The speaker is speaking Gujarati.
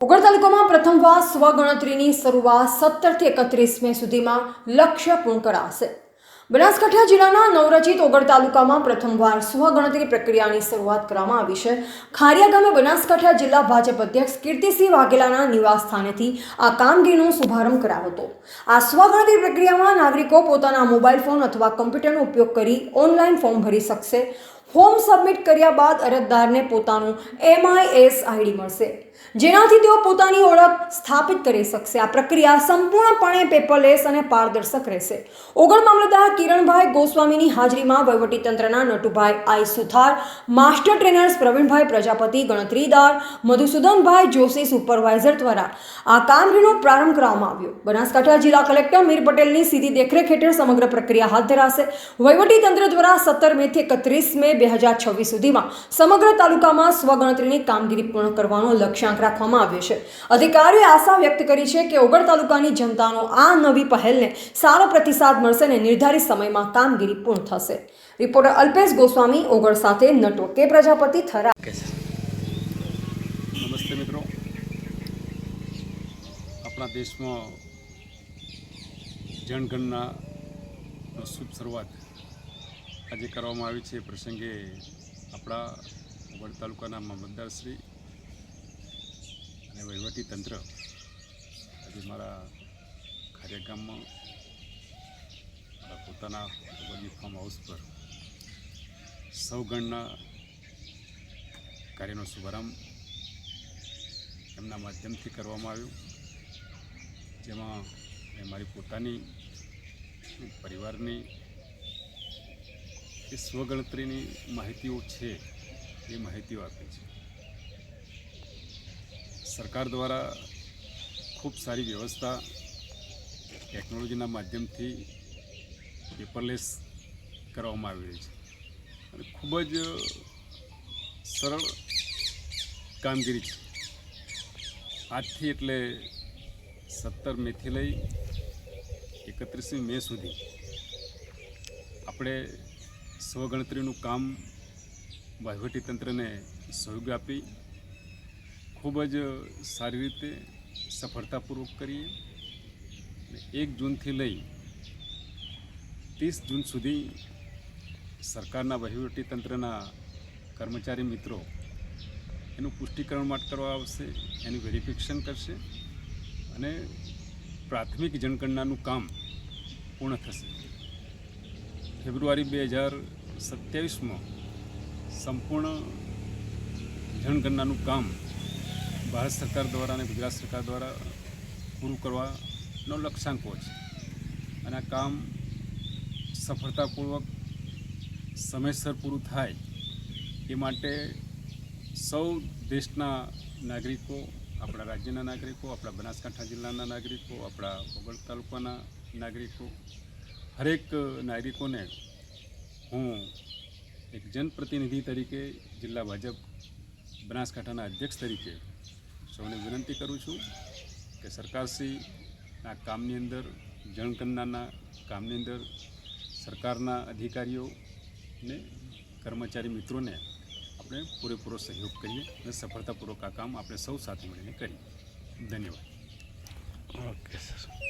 ઓગળ તાલુકામાં પ્રથમવાર સ્વગણતરીની શરૂઆત 17 થી 31 મે સુધીમાં લક્ષ્ય પૂર્ણ કરાશે। બનાસકાંઠા જિલ્લાના નવરચિત ઓગળ તાલુકામાં પ્રથમવાર સ્વગણતરી પ્રક્રિયાની શરૂઆત કરવામાં આવી છે। ખારિયા ગામે બનાસકાંઠા જિલ્લા ભાજપ અધ્યક્ષ કીર્તિસિંહ વાઘેલાના નિવાસ સ્થાનેથી આ કામગીરીનો શુભારંભ કરાયો હતો। આ સ્વગણતરી પ્રક્રિયામાં નાગરિકો પોતાના મોબાઈલ ફોન અથવા કમ્પ્યુટરનો ઉપયોગ કરી ઓનલાઈન ફોર્મ ભરી શકશે। ફોર્મ સબમિટ કર્યા બાદ અરજદારને પોતાનું MIS આઈડી મળશે, જેનાથી તેઓ પોતાની ઓળખ સ્થાપિત કરી શકશે। આ પ્રક્રિયા સંપૂર્ણપણે પેપરલેસ અને પારદર્શક રહેશે। ઓગળ મામલતદાર કિરણભાઈ ગોસ્વામીની હાજરીમાં વહીવટીતંત્રના Natubhai I Suthar, master trainers Pravinbhai Prajapati, ગણતરીદાર મધુસૂદનભાઈ જોશી સુપરવાઇઝર દ્વારા આ કામગીરીનો પ્રારંભ કરવામાં આવ્યો। બનાસકાંઠા જિલ્લા કલેક્ટર મીર પટેલની સીધી દેખરેખ હેઠળ સમગ્ર પ્રક્રિયા હાથ ધરાશે। વહીવટીતંત્ર દ્વારા 17 મે થી 31 મે 2026 સુધીમાં સમગ્ર તાલુકામાં સ્વગણતરીની કામગીરી પૂર્ણ કરવાનો લક્ષ્યાંક રાખવામાં આવ્યો છે। અધિકારીઓએ આશા વ્યક્ત કરી છે કે ઓગળ તાલુકાની જનતાનો આ નવી પહેલને સારો પ્રતિસાદ મળશે અને નિર્ધારિત સમયમાં કામગીરી પૂર્ણ થશે। રિપોર્ટર અલ્પેશ ગોસ્વામી, ઓગળ સાથે નટો કે પ્રજાપતિ, થરા। નમસ્તે મિત્રો, આપણા દેશમાં જનગણના શુભ શરૂઆત આજે કરવામાં આવી છે। પ્રસંગે આપણા ઓગળ તાલુકાના મામલતદારશ્રી અને વહીવટીતંત્ર આજે મારા ખારિયા ગામમાં મારા પોતાના ફાર્મ હાઉસ પર સૌગણના કાર્યનો શુભારંભ એમના માધ્યમથી કરવામાં આવ્યું, જેમાં મેં મારી પોતાની પરિવારની જે સ્વગણતરીની માહિતીઓ છે એ માહિતીઓ આપી છે। સરકાર દ્વારા ખૂબ સારી વ્યવસ્થા ટેકનોલોજીના માધ્યમથી પેપરલેસ કરવામાં આવી રહી છે અને ખૂબ જ સરળ કામગીરી છે। આજથી એટલે 17 મેથી લઈ 31 મે સુધી આપણે સ્વગણતરીનું કામ વહીવટીતંત્રને સહયોગ આપી ખૂબ જ સારી રીતે સફળતાપૂર્વક કરીએ। 1 જૂનથી લઈ 30 જૂન સુધી સરકારના વહીવટીતંત્રના કર્મચારી મિત્રો એનું પુષ્ટિકરણ માટે કરવા આવશે, એનું વેરિફિકેશન કરશે અને પ્રાથમિક જનગણનાનું કામ પૂર્ણ થશે। ફેબ્રુઆરી 2027માં સંપૂર્ણ જનગણનાનું કામ ભારત સરકાર દ્વારા અને ગુજરાત સરકાર દ્વારા પૂરું કરવાનો લક્ષ્યાંક છે અને આ કામ સફળતાપૂર્વક સમયસર પૂરું થાય એ માટે સૌ દેશના નાગરિકો, આપણા રાજ્યના નાગરિકો, આપણા બનાસકાંઠા જિલ્લાના નાગરિકો, આપણા ઓગળ તાલુકાના નાગરિકો, હરેક નાગરિકોને હું એક જનપ્રતિનિધિ તરીકે, જિલ્લા ભાજપ બનાસકાંઠાના અધ્યક્ષ તરીકે સૌને વિનંતી કરું છું કે સરકારશ્રીના કામની અંદર, જનગણનાના કામની અંદર સરકારના અધિકારીઓને, કર્મચારી મિત્રોને આપણે પૂરેપૂરો સહયોગ કરીએ અને સફળતાપૂર્વક આ કામ આપણે સૌ સાથે મળીને કરીએ। ધન્યવાદ। Okay sir.